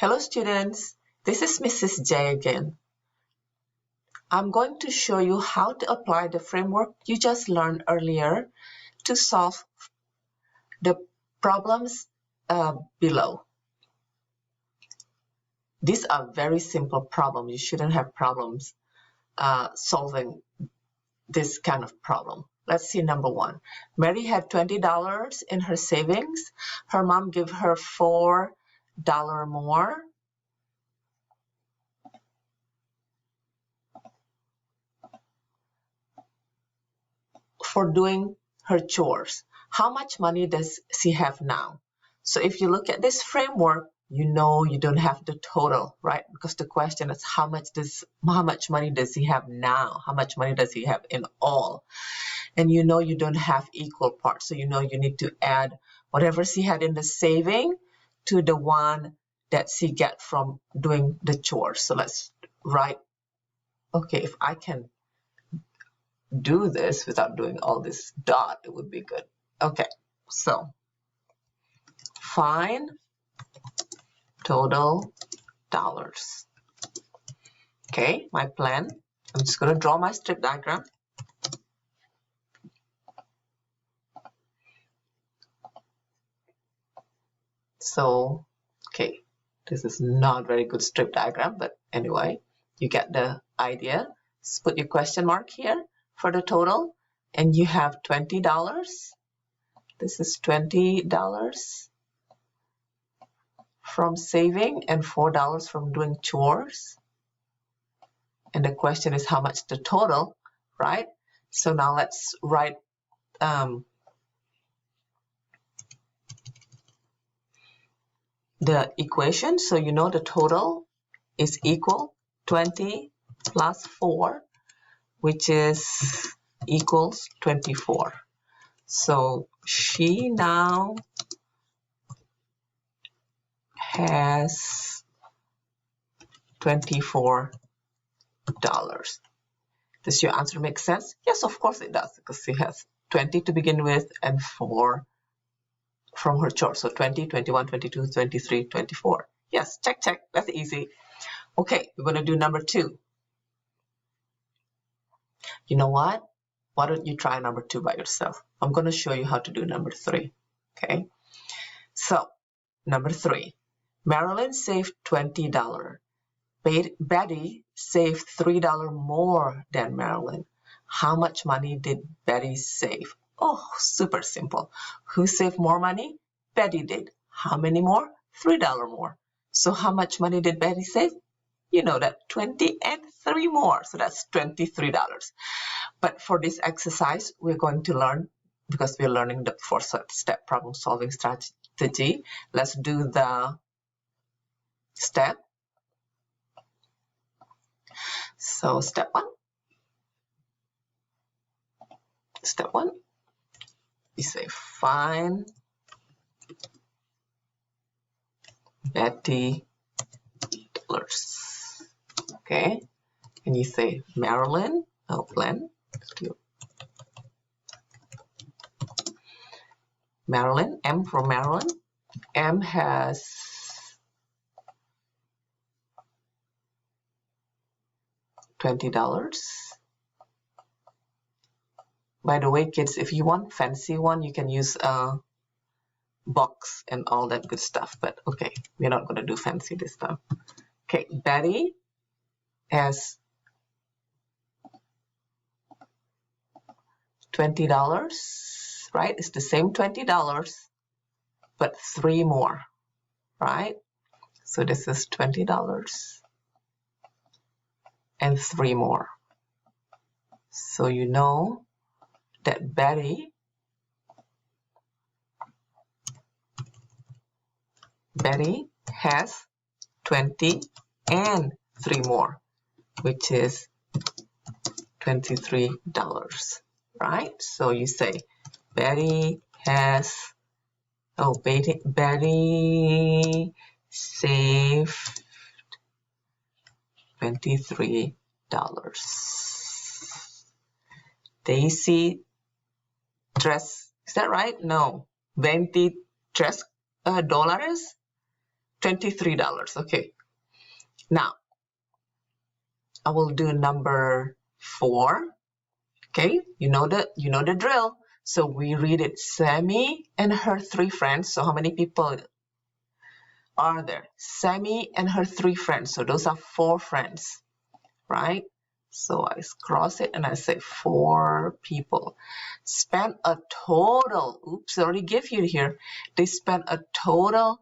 Hello students, this is Mrs. J again. I'm going to show you how to apply the framework you just learned earlier to solve the problems below. These are very simple problems. You shouldn't have problems solving this kind of problem. Let's see number one. Mary had $20 in her savings. Her mom gave her $4 more. For doing her chores. How much money does she have now? So if you look at this framework, you know you don't have the total, right? Because the question is how much money does he have now? How much money does he have in all? And you know you don't have equal parts. So you know you need to add whatever she had in the saving to the one that she get from doing the chores. So let's write, okay, if I can do this without doing all this dot, it would be good. Okay, so find total dollars. Okay, my plan. I'm just going to draw my strip diagram. So, okay, this is not very good strip diagram, but anyway, you get the idea. Just put your question mark here for the total, and you have $20. This is $20 from saving and $4 from doing chores. And the question is how much the total, right? So now let's write the equation. So you know the total is equal 20 plus 4, which is equals 24. So she now has $24. Does your answer make sense? Yes, of course it does, because she has 20 to begin with and 4 from her chores. So 20, 21, 22, 23, 24. Yes, check, check. That's easy. Okay, we're going to do number 2. You know what? Why don't you try number 2 by yourself? I'm going to show you how to do number 3. Okay, so number 3. Marilyn saved $20. Betty saved $3 more than Marilyn. How much money did Betty save? Oh, super simple. Who saved more money? Betty did. How many more? $3 more. So how much money did Betty save? You know that, 20 and 3 more. So that's $23. But for this exercise, we're going to learn, because we're learning the 4-step problem solving strategy. Let's do the step. So step 1. Step 1. You say find Betty dollars. Okay. And you say Marilyn. Oh, Glenn. Marilyn. M for Marilyn. M has $20. By the way, kids, if you want fancy one, you can use a box and all that good stuff. But okay, we're not going to do fancy this time. Okay, Betty has $20, right? It's the same $20, but 3 more, right? So this is $20 and 3 more. So you know that Betty has 20 and 3 more, which is $23, right? So you say Betty has, oh, Betty saved $23. Daisy dress, is that right? No, $23 dollars. $23. Okay. Now, I will do number 4. Okay, you know the drill. So we read it, Sammy and her 3 friends. So how many people are there? Sammy and her 3 friends. So those are 4 friends, right? So I cross it and I say 4 people spent a total, oops, I already gave you here. They spent a total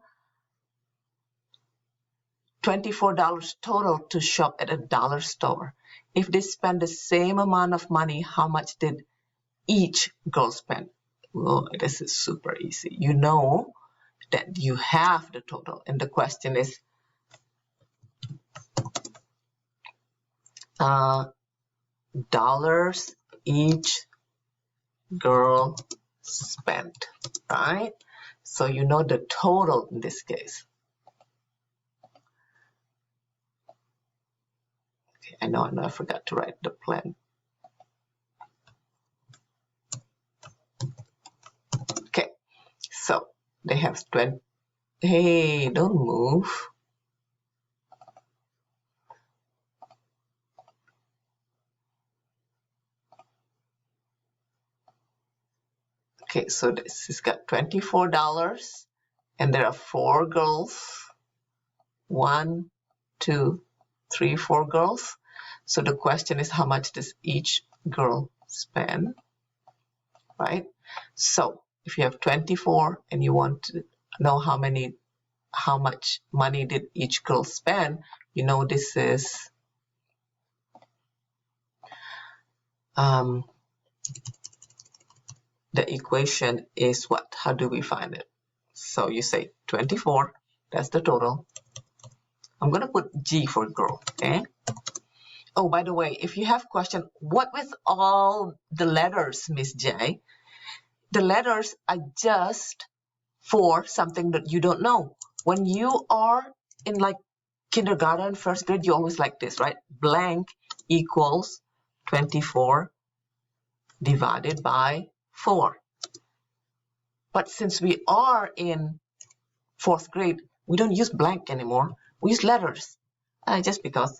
$24 total to shop at a dollar store. If they spend the same amount of money, how much did each girl spend? Well, this is super easy. You know that you have the total, and the question is dollars each girl spent, right? So you know the total in this case. Okay, I know I forgot to write the plan. Okay, so they have 20. Hey, don't move. Okay, so this has got $24 and there are 4 girls. 1, 2, 3, 4 girls. So the question is how much does each girl spend, right? So if you have 24 and you want to know how much money did each girl spend, you know this is the equation is what? How do we find it? So you say 24, that's the total. I'm going to put G for girl, okay? Oh, by the way, if you have question, what with all the letters, Miss J? The letters are just for something that you don't know. When you are in like kindergarten, first grade, you always like this, right? Blank equals 24 divided by 4. But since we are in 4th grade, we don't use blank anymore. We use letters. Just because,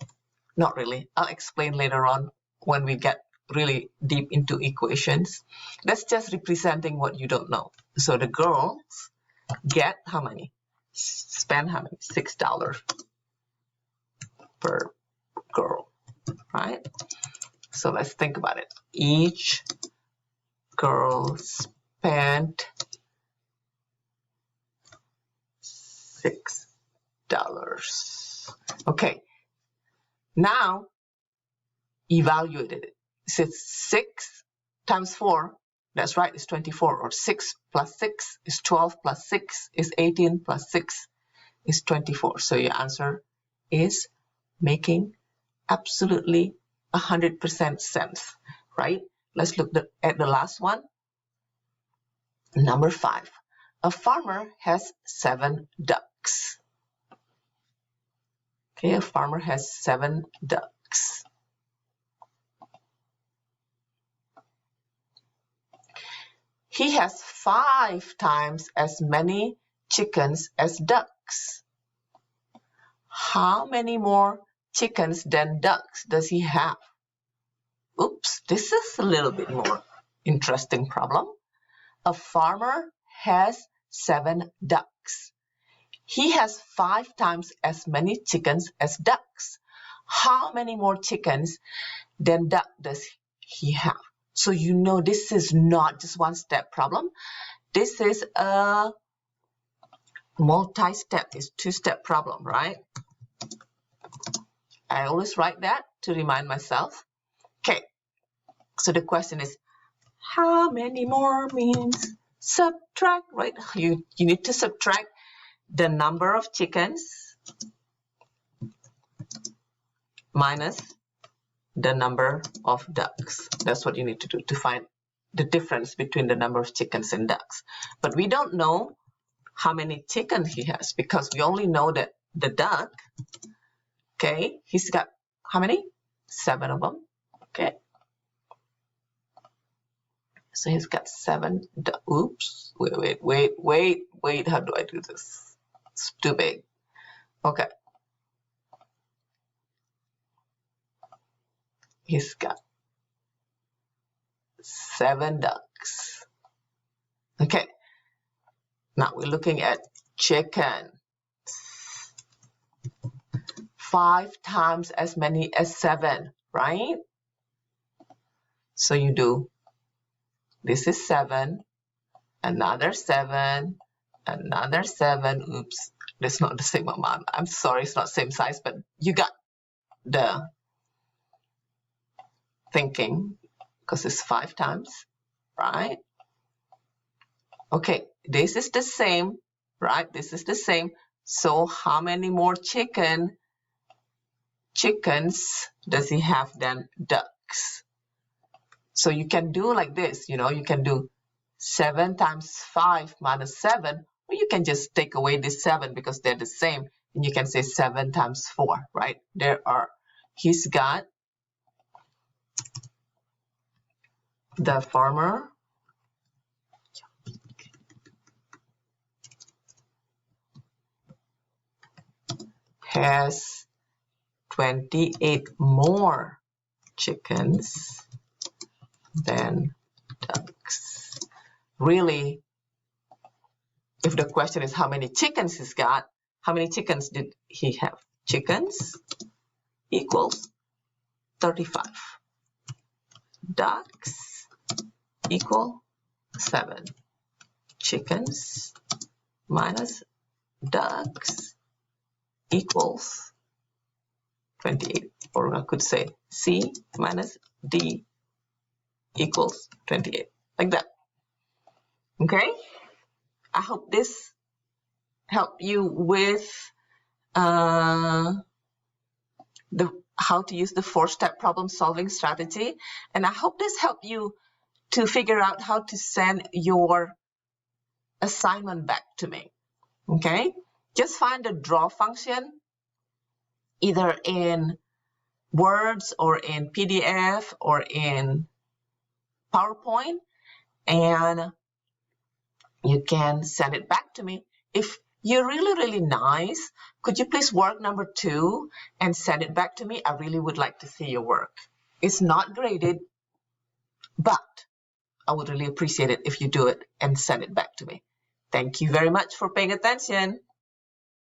not really. I'll explain later on when we get really deep into equations. That's just representing what you don't know. So the girls get how many? Spend how many? $6 per girl, right? So let's think about it. Each girl spent $6. Okay, now evaluate it. Since 6 times 4, that's right, it's 24, or 6 plus 6 is 12, plus 6 is 18, plus 6 is 24. So your answer is making absolutely 100% sense, right? Let's look at the last one. Number 5. A farmer has 7 ducks. Okay, a farmer has 7 ducks. He has 5 times as many chickens as ducks. How many more chickens than ducks does he have? Oops, this is a little bit more interesting problem. A farmer has 7 ducks. He has 5 times as many chickens as ducks. How many more chickens than duck does he have? So you know this is not just one-step problem. This is a multi-step, it's 2-step problem, right? I always write that to remind myself. Okay, so the question is, how many more means subtract, right? You need to subtract the number of chickens minus the number of ducks. That's what you need to do to find the difference between the number of chickens and ducks. But we don't know how many chickens he has because we only know that the duck, okay, he's got how many? 7 of them, okay. So he's got 7, oops, wait, how do I do this? It's too big. Okay. He's got 7 ducks. Okay. Now we're looking at chicken. 5 times as many as 7, right? So you do, this is 7, another 7, another 7. Oops, that's not the same amount. I'm sorry, it's not same size, but you got the thinking because it's 5 times, right? Okay, this is the same, right? This is the same. So how many more chickens does he have than ducks? So you can do like this, you know, you can do 7 times 5 minus 7, or you can just take away this 7 because they're the same, and you can say 7 times 4, right? He's got, the farmer has 28 more chickens than ducks. Really, if the question is how many chickens he's got, how many chickens did he have? Chickens equals 35. Ducks equal 7. Chickens minus ducks equals 28. Or I could say C minus D equals 28. Like that. Okay? I hope this helped you with how to use the 4-step problem solving strategy. And I hope this helped you to figure out how to send your assignment back to me. Okay? Just find the draw function either in Words or in PDF or in PowerPoint, and you can send it back to me. If you're really nice, could you please work number 2 and send it back to me? I really would like to see your work. It's not graded, but I would really appreciate it if you do it and send it back to me. Thank you very much for paying attention.